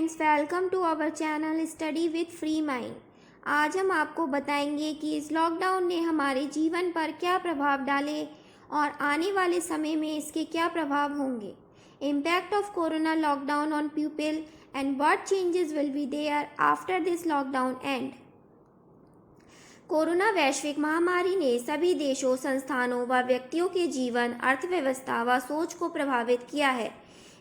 Friends, welcome to our channel study with free mind. आज हम आपको बताएंगे कि इस लॉकडाउन ने हमारे जीवन पर क्या प्रभाव डाले और आने वाले समय में इसके क्या प्रभाव होंगे। Impact of corona lockdown on people and what changes will be there after this lockdown end. Corona वैश्विक महामारी ने सभी देशों, संस्थानों व व्यक्तियों के जीवन, अर्थव्यवस्था व सोच को प्रभावित किया है।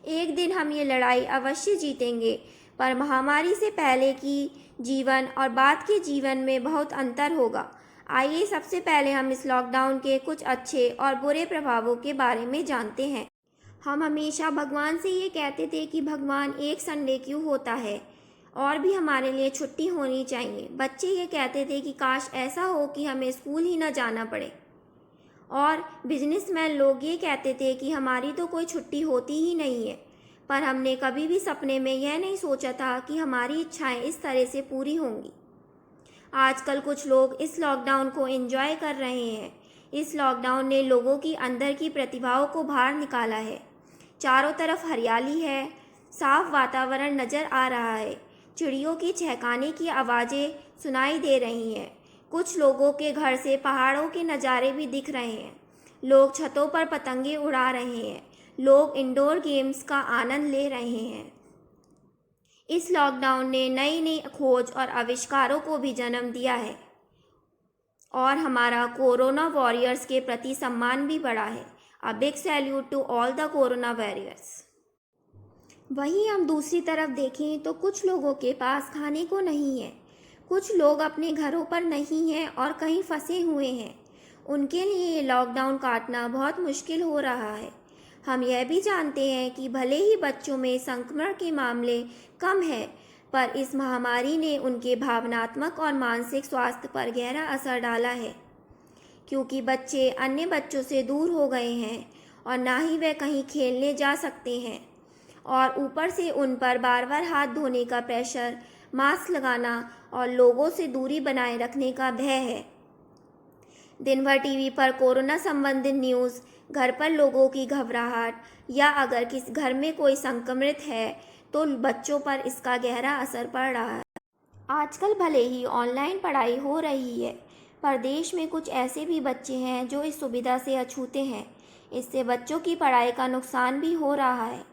एक दिन हम ये लड़ाई अवश्य जीतेंगे, पर महामारी से पहले की जीवन और बाद के जीवन में बहुत अंतर होगा। आइए सबसे पहले हम इस लॉकडाउन के कुछ अच्छे और बुरे प्रभावों के बारे में जानते हैं। हम हमेशा भगवान से ये कहते थे कि भगवान एक संडे क्यों होता है और भी हमारे लिए छुट्टी होनी चाहिए। बच्चे ये कहते थे कि काश ऐसा हो कि हमें स्कूल ही ना जाना पड़े, और बिजनेसमैन लोग ये कहते थे कि हमारी तो कोई छुट्टी होती ही नहीं है। पर हमने कभी भी सपने में यह नहीं सोचा था कि हमारी इच्छाएं इस तरह से पूरी होंगी। आजकल कुछ लोग इस लॉकडाउन को एंजॉय कर रहे हैं। इस लॉकडाउन ने लोगों की अंदर की प्रतिभाओं को बाहर निकाला है। चारों तरफ हरियाली है, साफ वातावरण नज़र आ रहा है, चिड़ियों की चहकाने की आवाज़ें सुनाई दे रही हैं। कुछ लोगों के घर से पहाड़ों के नज़ारे भी दिख रहे हैं। लोग छतों पर पतंगे उड़ा रहे हैं। लोग इंडोर गेम्स का आनंद ले रहे हैं। इस लॉकडाउन ने नई नई खोज और आविष्कारों को भी जन्म दिया है और हमारा कोरोना वॉरियर्स के प्रति सम्मान भी बढ़ा है। A big salute to all the corona warriors. वहीं हम दूसरी तरफ देखें तो कुछ लोगों के पास खाने को नहीं है। कुछ लोग अपने घरों पर नहीं हैं और कहीं फंसे हुए हैं। उनके लिए ये लॉकडाउन काटना बहुत मुश्किल हो रहा है। हम यह भी जानते हैं कि भले ही बच्चों में संक्रमण के मामले कम हैं, पर इस महामारी ने उनके भावनात्मक और मानसिक स्वास्थ्य पर गहरा असर डाला है, क्योंकि बच्चे अन्य बच्चों से दूर हो गए हैं और ना ही वे कहीं खेलने जा सकते हैं, और ऊपर से उन पर बार बार हाथ धोने का प्रेशर, मास्क लगाना और लोगों से दूरी बनाए रखने का भय है। दिन भर टीवी पर कोरोना संबंधित न्यूज़, घर पर लोगों की घबराहट, या अगर किस घर में कोई संक्रमित है तो बच्चों पर इसका गहरा असर पड़ रहा है। आजकल भले ही ऑनलाइन पढ़ाई हो रही है, पर देश में कुछ ऐसे भी बच्चे हैं जो इस सुविधा से अछूते हैं। इससे बच्चों की पढ़ाई का नुकसान भी हो रहा है।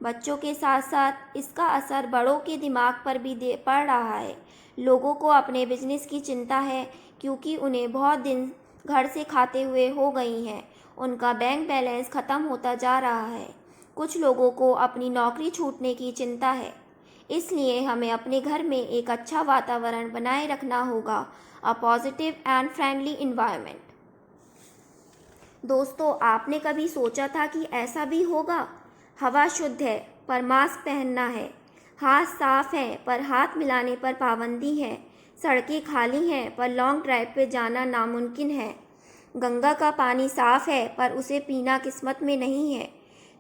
बच्चों के साथ साथ इसका असर बड़ों के दिमाग पर भी पड़ रहा है। लोगों को अपने बिजनेस की चिंता है, क्योंकि उन्हें बहुत दिन घर से खाते हुए हो गई हैं। उनका बैंक बैलेंस ख़त्म होता जा रहा है। कुछ लोगों को अपनी नौकरी छूटने की चिंता है। इसलिए हमें अपने घर में एक अच्छा वातावरण बनाए रखना होगा, a positive and friendly environment. दोस्तों, आपने कभी सोचा था कि ऐसा भी होगा? हवा शुद्ध है पर मास्क पहनना है, हाथ साफ हैं पर हाथ मिलाने पर पाबंदी है, सड़कें खाली हैं पर लॉन्ग ड्राइव पे जाना नामुमकिन है, गंगा का पानी साफ है पर उसे पीना किस्मत में नहीं है,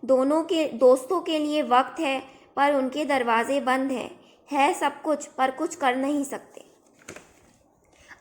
दोस्तों के लिए वक्त है पर उनके दरवाजे बंद हैं, है सब कुछ पर कुछ कर नहीं सकते।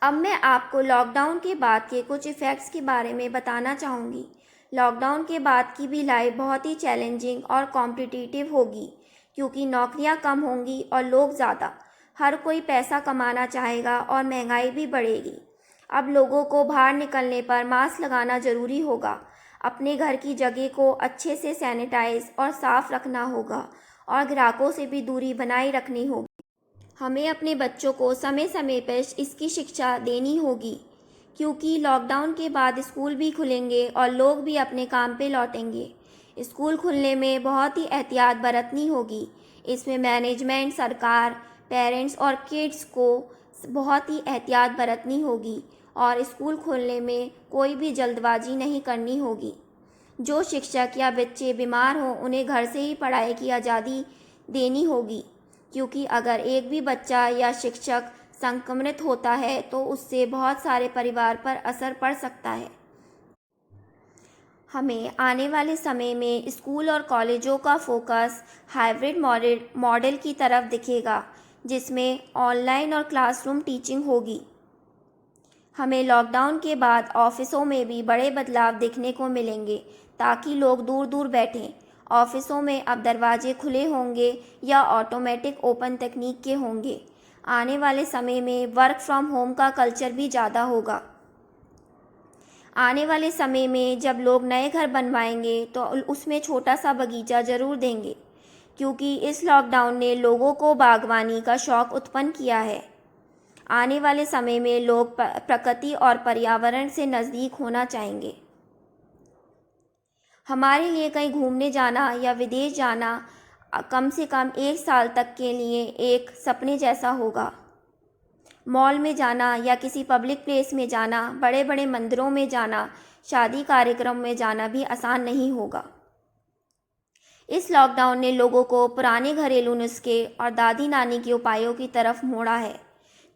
अब मैं आपको लॉकडाउन के बाद के कुछ इफ़ेक्ट्स के बारे में बताना चाहूँगी। लॉकडाउन के बाद की भी लाइफ बहुत ही चैलेंजिंग और कॉम्पिटिटिव होगी, क्योंकि नौकरियां कम होंगी और लोग ज़्यादा। हर कोई पैसा कमाना चाहेगा और महंगाई भी बढ़ेगी। अब लोगों को बाहर निकलने पर मास्क लगाना ज़रूरी होगा। अपने घर की जगह को अच्छे से सैनिटाइज और साफ़ रखना होगा, और ग्राहकों से भी दूरी बनाए रखनी होगी। हमें अपने बच्चों को समय समय पर इसकी शिक्षा देनी होगी, क्योंकि लॉकडाउन के बाद स्कूल भी खुलेंगे और लोग भी अपने काम पे लौटेंगे। स्कूल खुलने में बहुत ही एहतियात बरतनी होगी। इसमें मैनेजमेंट, सरकार, पेरेंट्स और किड्स को बहुत ही एहतियात बरतनी होगी, और स्कूल खोलने में कोई भी जल्दबाजी नहीं करनी होगी। जो शिक्षक या बच्चे बीमार हों, उन्हें घर से ही पढ़ाई की आज़ादी देनी होगी, क्योंकि अगर एक भी बच्चा या शिक्षक संक्रमित होता है तो उससे बहुत सारे परिवार पर असर पड़ सकता है। हमें आने वाले समय में स्कूल और कॉलेजों का फोकस हाइब्रिड मॉडल की तरफ दिखेगा, जिसमें ऑनलाइन और क्लासरूम टीचिंग होगी। हमें लॉकडाउन के बाद ऑफिसों में भी बड़े बदलाव देखने को मिलेंगे, ताकि लोग दूर दूर बैठें ऑफिसों में अब दरवाजे खुले होंगे या ऑटोमेटिक ओपन तकनीक के होंगे। आने वाले समय में वर्क फ्रॉम होम का कल्चर भी ज़्यादा होगा। आने वाले समय में जब लोग नए घर बनवाएंगे तो उसमें छोटा सा बगीचा ज़रूर देंगे, क्योंकि इस लॉकडाउन ने लोगों को बागवानी का शौक़ उत्पन्न किया है। आने वाले समय में लोग प्रकृति और पर्यावरण से नज़दीक होना चाहेंगे। हमारे लिए कहीं घूमने जाना या विदेश जाना कम से कम 1 साल तक के लिए एक सपने जैसा होगा। मॉल में जाना या किसी पब्लिक प्लेस में जाना, बड़े बड़े मंदिरों में जाना, शादी कार्यक्रम में जाना भी आसान नहीं होगा। इस लॉकडाउन ने लोगों को पुराने घरेलू नुस्खे और दादी नानी के उपायों की तरफ मोड़ा है।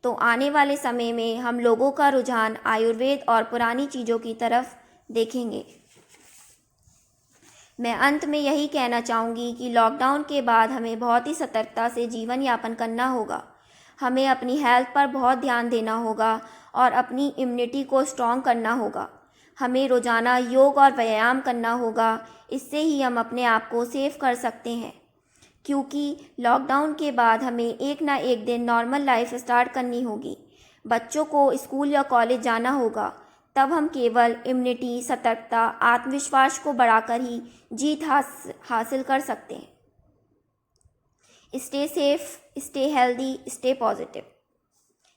तो आने वाले समय में हम लोगों का रुझान आयुर्वेद और पुरानी चीज़ों की तरफ देखेंगे। मैं अंत में यही कहना चाहूँगी कि लॉकडाउन के बाद हमें बहुत ही सतर्कता से जीवन यापन करना होगा। हमें अपनी हेल्थ पर बहुत ध्यान देना होगा और अपनी इम्यूनिटी को स्ट्रॉन्ग करना होगा। हमें रोज़ाना योग और व्यायाम करना होगा। इससे ही हम अपने आप को सेफ कर सकते हैं, क्योंकि लॉकडाउन के बाद हमें एक ना एक दिन नॉर्मल लाइफ स्टार्ट करनी होगी। बच्चों को स्कूल या कॉलेज जाना होगा। तब हम केवल इम्यूनिटी, सतर्कता, आत्मविश्वास को बढ़ाकर ही जीत हासिल कर सकते हैं। Stay safe, stay healthy, stay positive.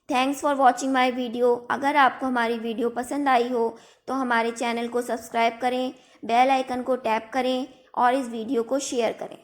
Thanks for watching my video. अगर आपको हमारी वीडियो पसंद आई हो तो हमारे चैनल को सब्सक्राइब करें, बेल आइकन को टैप करें और इस वीडियो को शेयर करें।